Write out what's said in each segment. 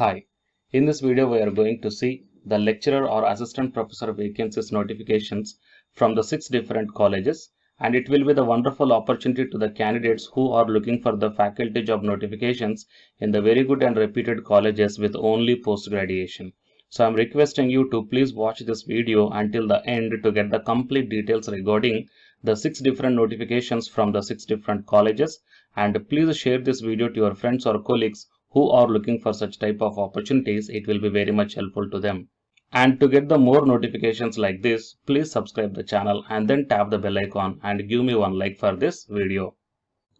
Hi, in this video we are going to see the lecturer or assistant professor vacancies notifications from the 6 different colleges, and it will be the wonderful opportunity to the candidates who are looking for the faculty job notifications in the very good and reputed colleges with only post-graduation. So I am requesting you to please watch this video until the end to get the complete details regarding the 6 different notifications from the 6 different colleges, and please share this video to your friends or colleagues who are looking for such type of opportunities. It will be very much helpful to them. And to get the more notifications like this, please subscribe the channel and then tap the bell icon and give me one like for this video.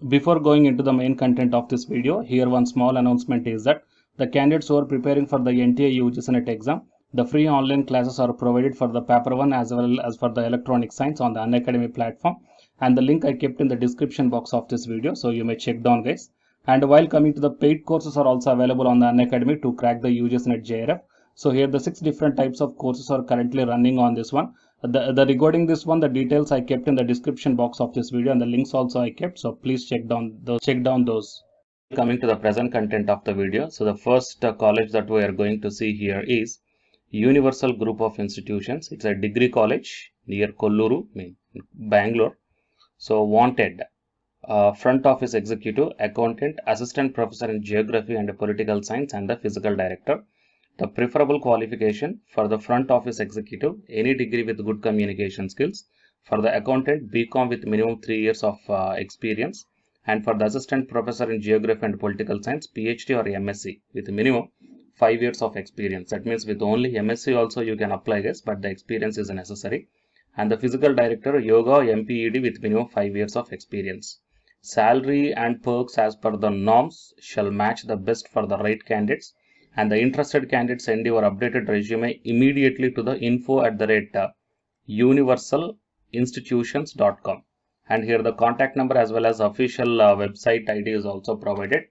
Before going into the main content of this video, here one small announcement is that the candidates who are preparing for the NTA UGC NET exam, the free online classes are provided for the paper 1 as well as for the electronic science on the Unacademy platform, and the link I kept in the description box of this video, so you may check down guys. And while coming to the paid courses are also available on the Unacademy to crack the UGC NET JRF. So here the 6 different types of courses are currently running on this one. The regarding this one, the details I kept in the description box of this video, and the links also I kept, so please check down those. Coming to the present content of the video, so the first college that we are going to see here is Universal Group of Institutions. It's a degree college near Kolluru, Bangalore. So wanted front office executive, accountant, assistant professor in geography and political science, and the physical director. The preferable qualification for the front office executive, any degree with good communication skills. For the accountant, BCom with minimum 3 years of experience. And for the assistant professor in geography and political science, PhD or MSc with minimum 5 years of experience. That means with only MSc also you can apply this, but the experience is necessary. And the physical director, yoga or MPED with minimum 5 years of experience. Salary and perks as per the norms shall match the best for the right candidates, and the interested candidates send your updated resume immediately to the info@universalinstitutions.com, and here the contact number as well as official website ID is also provided.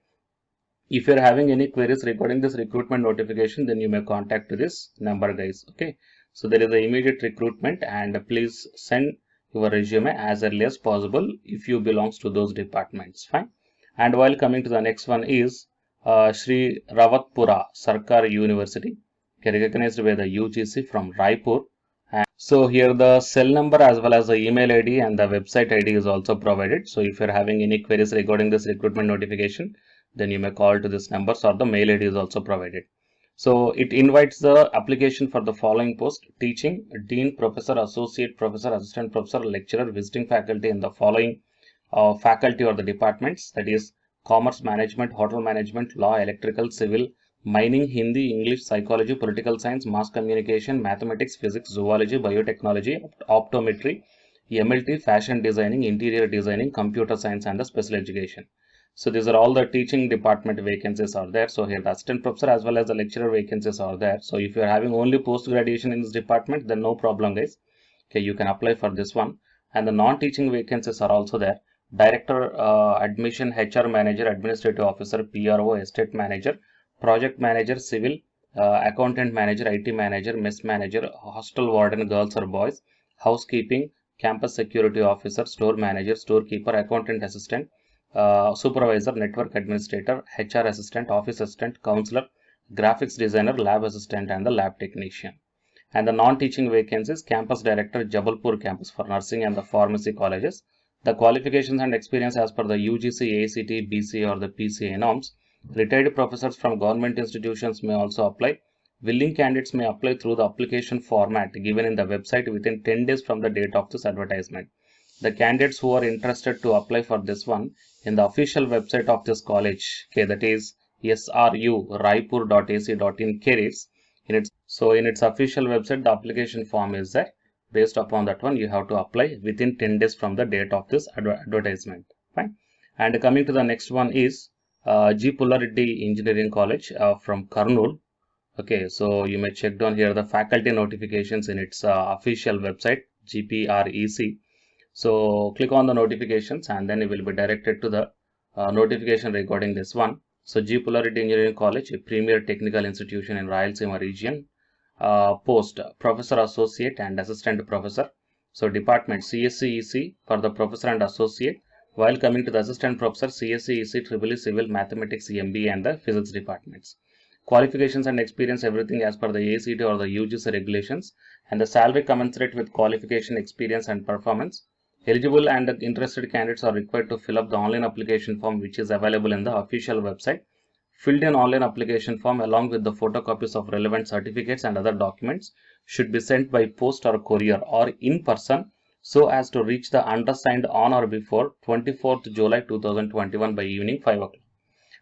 If you are having any queries regarding this recruitment notification, then you may contact to this number guys. Okay, so there is the immediate recruitment, and please send your resume as early as possible if you belongs to those departments. Fine. And while coming to the next one is Sri Rawatpura Sarkar University, recognized by the UGC from Raipur. And so here the cell number as well as the email ID and the website ID is also provided. So if you're having any queries regarding this recruitment notification, then you may call to this numbers, or the mail ID is also provided. So it invites the application for the following post: teaching, dean, professor, associate professor, assistant professor, lecturer, visiting faculty in the following faculty or the departments, that is commerce management, hotel management, law, electrical, civil, mining, Hindi, English, psychology, political science, mass communication, mathematics, physics, zoology, biotechnology, optometry, MLT, fashion designing, interior designing, computer science, and the special education. So these are all the teaching department vacancies are there. So here the assistant professor as well as the lecturer vacancies are there. So if you are having only post graduation in this department, then no problem guys. Okay, you can apply for this one. And the non-teaching vacancies are also there. Director, admission, HR manager, administrative officer, PRO, estate manager, project manager, civil, accountant manager, IT manager, mess manager, hostel warden, girls or boys, housekeeping, campus security officer, store manager, storekeeper, accountant assistant, supervisor, network administrator, HR assistant, office assistant, counselor, graphics designer, lab assistant, and the lab technician. And the non-teaching vacancies: campus director, Jabalpur campus for nursing and the pharmacy colleges. The qualifications and experience as per the UGC, ACT, BCA or the PCA norms. Retired professors from government institutions may also apply. Willing candidates may apply through the application format given in the website within 10 days from the date of this advertisement. The candidates who are interested to apply for this one, in the official website of this college, okay, that is sru.raipur.ac.in careers. In its official website, the application form is there. Based upon that one, you have to apply within 10 days from the date of this advertisement. Fine. And coming to the next one is G. Pullareddy Engineering College from Kurnool. Okay, so you may check down here the faculty notifications in its official website, GPREC. So click on the notifications and then you will be directed to the notification regarding this one. So G. Pullareddy Engineering College, a premier technical institution in Rayalaseema region. Post professor, associate, and assistant professor. So department CSCEC for the professor and associate. While coming to the assistant professor, CSCEC, EEE, civil, mathematics, MBA, and the physics departments. Qualifications and experience, everything as per the ACT or the UGC regulations, and the salary commensurate with qualification, experience and performance. Eligible and interested candidates are required to fill up the online application form which is available in the official website. Filled in online application form along with the photocopies of relevant certificates and other documents should be sent by post or courier or in person so as to reach the undersigned on or before 24th July 2021 by evening 5 o'clock.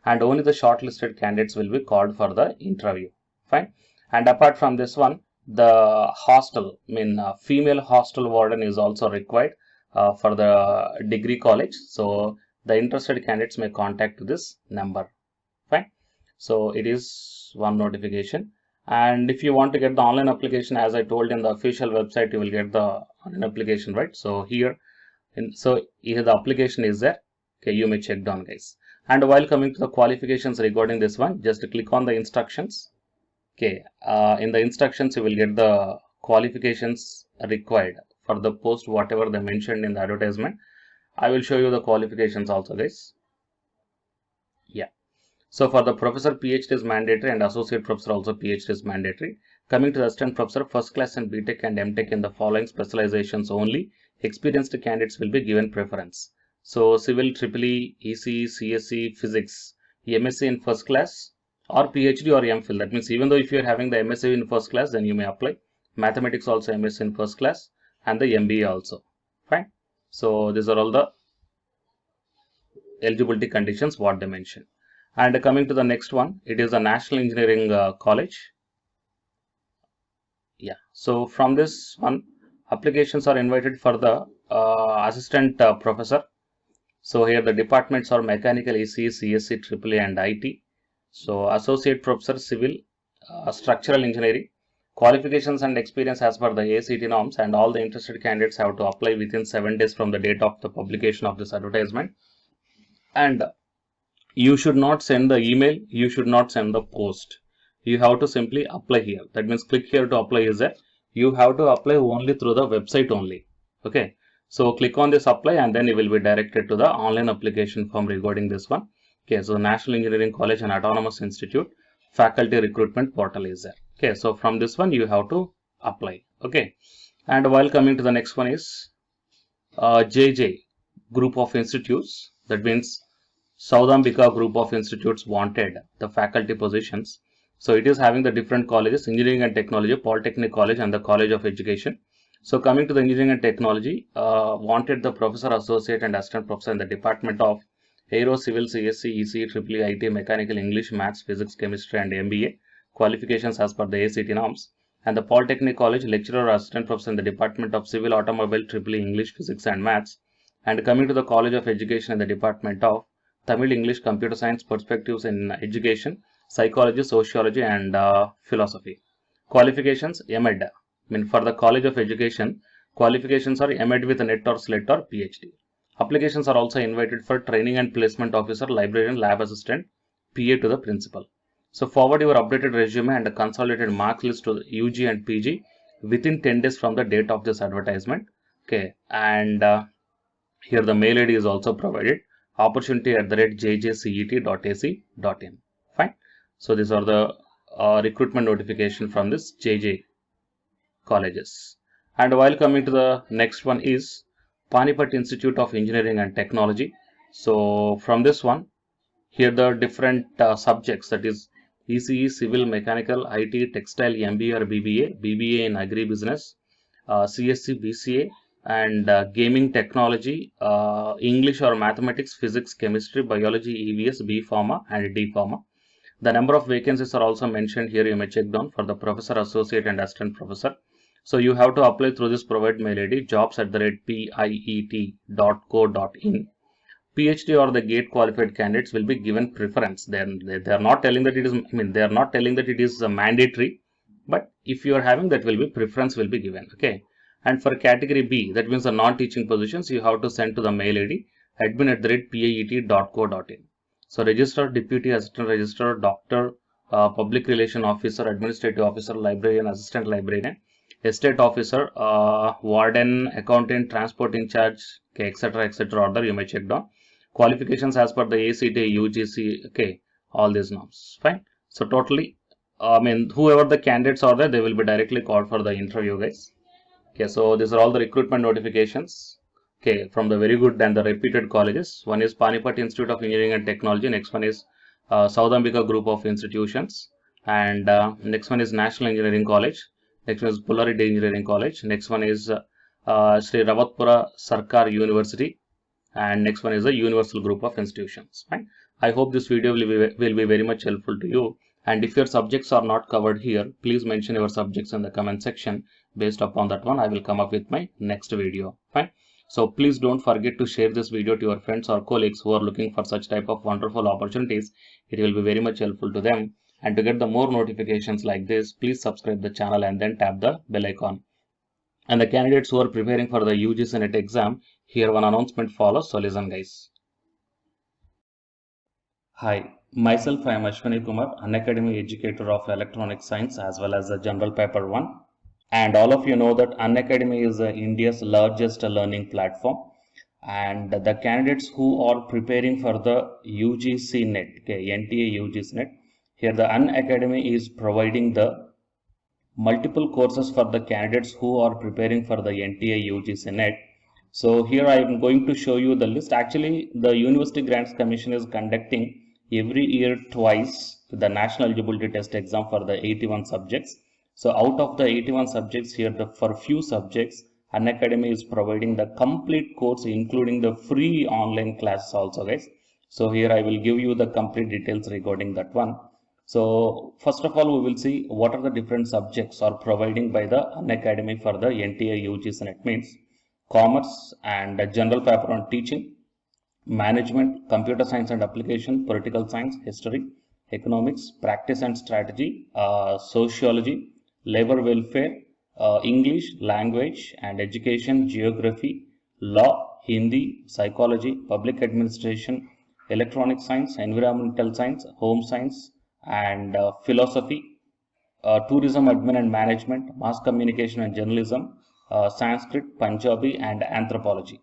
And only the shortlisted candidates will be called for the interview. Fine. And apart from this one, the hostel, female hostel warden is also required for the degree college. So the interested candidates may contact this number. Fine. So it is one notification. And if you want to get the online application, as I told in the official website, you will get the online application, right? So here the application is there. Okay, you may check down, guys. And while coming to the qualifications regarding this one, just click on the instructions. Okay, in the instructions you will get the qualifications required for the post, whatever they mentioned in the advertisement. I will show you the qualifications also, guys. Yeah. So for the professor, PhD is mandatory, and associate professor also PhD is mandatory. Coming to the assistant professor, first class and BTech and MTech in the following specializations only. Experienced candidates will be given preference. So civil, EEE, ECE, CSE, physics, MSc in first class or PhD or MPhil. That means even though if you are having the MSc in first class, then you may apply. Mathematics also MSc in first class and the MBA also. Fine. So these are all the eligibility conditions what they mention. And coming to the next one, it is a National Engineering College. Yeah. So from this one, applications are invited for the assistant professor. So here the departments are mechanical, ECE, CSE, EEE and IT. So associate professor, civil, structural engineering. Qualifications and experience as per the ACT norms, and all the interested candidates have to apply within 7 days from the date of the publication of this advertisement. And you should not send the email, you should not send the post. You have to simply apply here. That means click here to apply is that you have to apply only through the website only. Okay. So click on this apply and then you will be directed to the online application form regarding this one. Okay. So National Engineering College and Autonomous Institute faculty recruitment portal is there. Okay. So from this one you have to apply. Okay. And while coming to the next one is JJ group of institutes. That means Saudambika group of institutes wanted the faculty positions. So it is having the different colleges, Engineering and Technology, Polytechnic College and the College of Education. So coming to the Engineering and Technology, wanted the professor, associate and assistant professor in the department of Aero, Civil, CSE, ECE, EEE, IT, Mechanical, English, Maths, Physics, Chemistry and MBA. Qualifications as per the ACT norms. And the Polytechnic College, lecturer or assistant professor in the department of Civil, Automobile, EEE, English, Physics and Maths. And coming to the College of Education in the department of Tamil, English, Computer Science, Perspectives in Education, Psychology, Sociology and Philosophy. Qualifications, MEd. For the College of Education, qualifications are MEd with NET or SLET or PhD. Applications are also invited for training and placement officer, librarian, lab assistant, PA to the principal. So forward your updated resume and a consolidated marks list to UG and PG within 10 days from the date of this advertisement. Okay, and here the mail ID is also provided, opportunity@jjcet.ac.in. Fine. So these are the recruitment notification from this JJ colleges. And while coming to the next one is Panipat Institute of Engineering and Technology. So from this one, here the different subjects, that is ECE, Civil, Mechanical, IT, Textile, MBA or BBA, BBA in Agribusiness, CSC, BCA, and Gaming Technology, English or Mathematics, Physics, Chemistry, Biology, EVS, B Pharma and D Pharma. The number of vacancies are also mentioned here. You may check down for the professor, associate and assistant professor. So you have to apply through this provided mail ID, jobs@piet.co.in. PhD or the GATE qualified candidates will be given preference. They are not telling that it is, they are not telling that it is mandatory, but if you are having, that will be preference will be given. Okay. And for category B, that means the non-teaching positions, you have to send to the mail ID admin@paet.co.in. So registrar, deputy assistant registrar, doctor, public relation officer, administrative officer, librarian, assistant librarian, estate officer, warden, accountant, transport in charge, okay, etc. order you may check down. Qualifications as per the ACT, UGC, okay, all these norms. Fine. So totally whoever the candidates are there, they will be directly called for the interview, guys. Okay, so these are all the recruitment notifications. Okay, from the very good and the reputed colleges. One is Panipat Institute of Engineering and Technology. Next one is Saudambika Group of Institutions. And next one is National Engineering College. Next one is Pulareddy Engineering College. Next one is Sri Rawatpura Sarkar University. And next one is a Universal Group of Institutions. Right? I hope this video will be very much helpful to you. And if your subjects are not covered here, please mention your subjects in the comment section. Based upon that one, I will come up with my next video. Fine. So please don't forget to share this video to your friends or colleagues who are looking for such type of wonderful opportunities. It will be very much helpful to them. And to get the more notifications like this, please subscribe the channel and then tap the bell icon. And the candidates who are preparing for the UGC NET exam, here one announcement follows. So listen, guys. Hi, myself I am Ashwani Kumar, Unacademy educator of Electronic Science as well as the General Paper 1. And all of you know that Unacademy is India's largest learning platform. And the candidates who are preparing for the UGC NET, okay, NTA UGC NET, here the Unacademy is providing the multiple courses for the candidates who are preparing for the NTA UGC NET. So here I am going to show you the list. Actually, the University Grants Commission is conducting every year twice the National Eligibility Test exam for the 81 subjects. So out of the 81 subjects here, for few subjects, Unacademy is providing the complete course, including the free online classes also, guys. So here I will give you the complete details regarding that one. So first of all, we will see what are the different subjects are providing by the Unacademy for the NTA UGC NET. Means commerce and general paper on teaching, management, computer science and application, political science, history, economics, practice and strategy, sociology, labor welfare, English, language and education, geography, law, Hindi, psychology, public administration, electronic science, environmental science, home science and philosophy, tourism, admin and management, mass communication and journalism, Sanskrit, Punjabi and anthropology.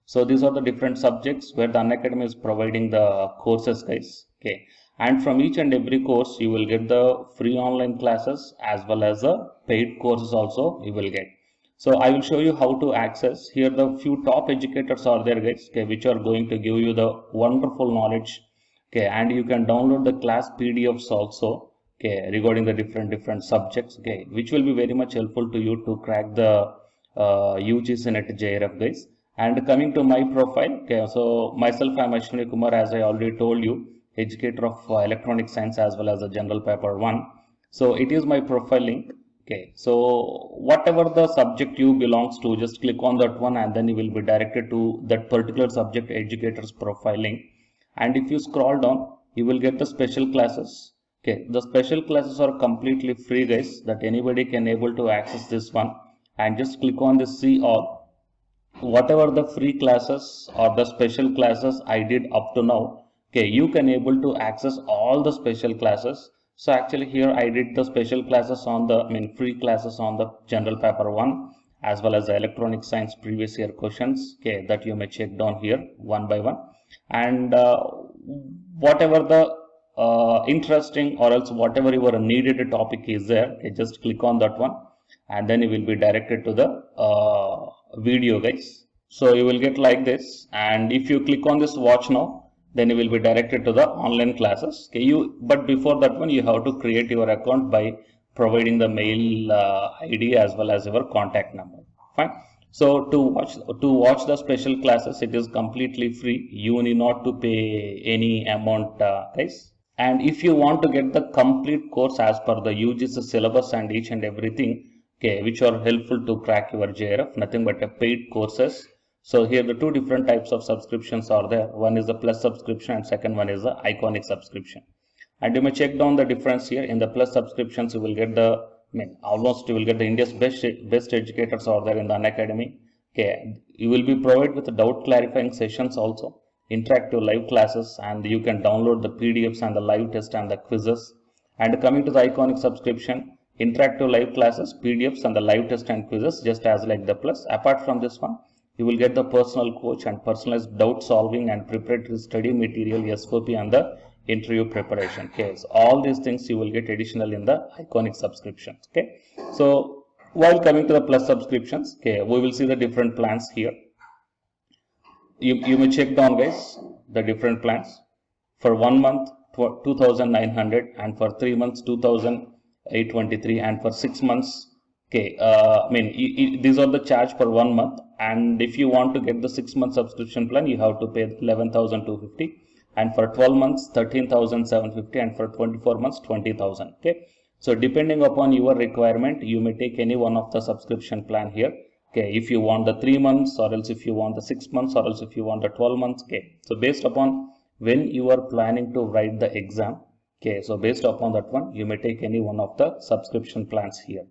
So these are the different subjects where the Unacademy is providing the courses, guys. Okay, and from each and every course you will get the free online classes as well as the paid courses also you will get. So I will show you how to access. Here the few top educators are there, guys, okay, which are going to give you the wonderful knowledge. Okay, and you can download the class PDFs also, okay, regarding the different subjects, okay, which will be very much helpful to you to crack the UGC NET JRF, guys. And coming to my profile, okay, so myself I am Ashwani Kumar, as I already told you, educator of electronic science as well as a general paper 1. So it is my profile link. Okay, so whatever the subject you belongs to, just click on that one and then you will be directed to that particular subject educator's profile link. And if you scroll down, you will get the special classes. Okay, the special classes are completely free, guys, that anybody can able to access this one. And just click on the see all. Whatever the free classes or the special classes I did up to now, okay, you can able to access all the special classes. So actually here I did the special classes on the, free classes on the general paper 1 as well as the electronic science previous year questions, okay, that you may check down here one by one. And whatever the interesting or else whatever your needed topic is there, okay, just click on that one and then you will be directed to the video, guys. So you will get like this, and if you click on this watch now, then you will be directed to the online classes. Okay, but before that one you have to create your account by providing the mail ID as well as your contact number. Fine. So to watch the special classes, it is completely free. You need not to pay any amount, guys. And if you want to get the complete course as per the UGC syllabus and each and everything, okay, which are helpful to crack your JRF, nothing but a paid courses. So here the two different types of subscriptions are there. One is the plus subscription and second one is the iconic subscription. And you may check down the difference here. In the plus subscriptions, you will get the, almost you will get the India's best educators are there in the Unacademy. Okay, you will be provided with the doubt clarifying sessions also, interactive live classes, and you can download the PDFs and the live test and the quizzes. And coming to the iconic subscription, interactive live classes, PDFs and the live test and quizzes, just as like the plus. Apart from this one, you will get the personal coach and personalized doubt solving and preparatory study material, SOP and the interview preparation. Okay, so all these things you will get additional in the Iconic subscriptions. Okay, so while coming to the Plus subscriptions, okay, we will see the different plans here. You may check down, guys, the different plans. For 1 month 2,900, and for 3 months 2,823, and for 6 months, okay, these are the charge for 1 month, and if you want to get the 6-month subscription plan, you have to pay 11,250, and for 12 months 13,750, and for 24 months 20,000. Okay, so depending upon your requirement, you may take any one of the subscription plan here. Okay, if you want the 3 months, or else if you want the 6 months, or else if you want the 12 months. Okay, so based upon when you are planning to write the exam, okay, so based upon that one, you may take any one of the subscription plans here.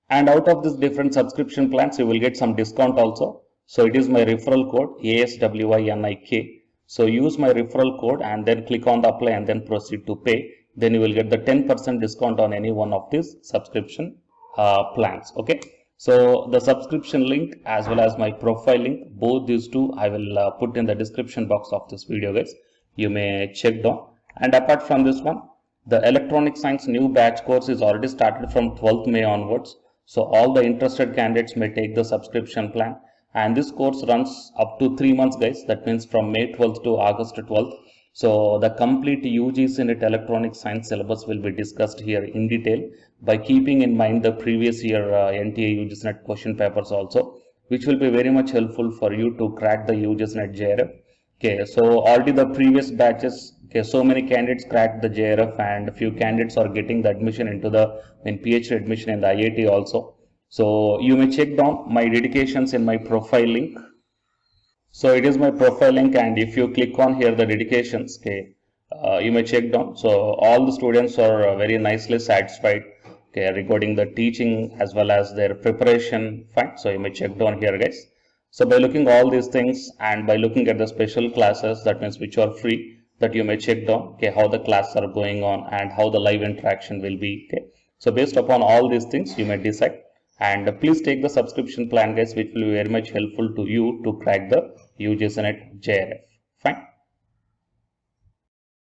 And out of this different subscription plans, you will get some discount also. So it is my referral code ASWINIK. So use my referral code and then click on the apply and then proceed to pay. Then you will get the 10% discount on any one of these subscription plans. Okay. So the subscription link as well as my profile link, both these two I will put in the description box of this video, guys. You may check down. And apart from this one, the electronic science new batch course is already started from 12th May onwards. So all the interested candidates may take the subscription plan, and this course runs up to 3 months, guys. That means from May 12th to August 12th. So the complete UGC NET electronic science syllabus will be discussed here in detail, by keeping in mind the previous year NTA UGC NET question papers also, which will be very much helpful for you to crack the UGC NET JRF. Okay, so already the previous batches, okay, so many candidates cracked the JRF, and a few candidates are getting the admission into the PhD admission in the IIT also. So you may check down my dedications in my profile link. So it is my profile link, and if you click on here the dedications, okay, you may check down. So all the students are very nicely satisfied, okay, regarding the teaching as well as their preparation. Fine. So you may check down here, guys. So by looking all these things and by looking at the special classes, that means which are free, that you may check down, okay, how the classes are going on and how the live interaction will be. Okay, so based upon all these things, you may decide. And please take the subscription plan, guys, which will be very much helpful to you to crack the UGC NET JRF. Fine.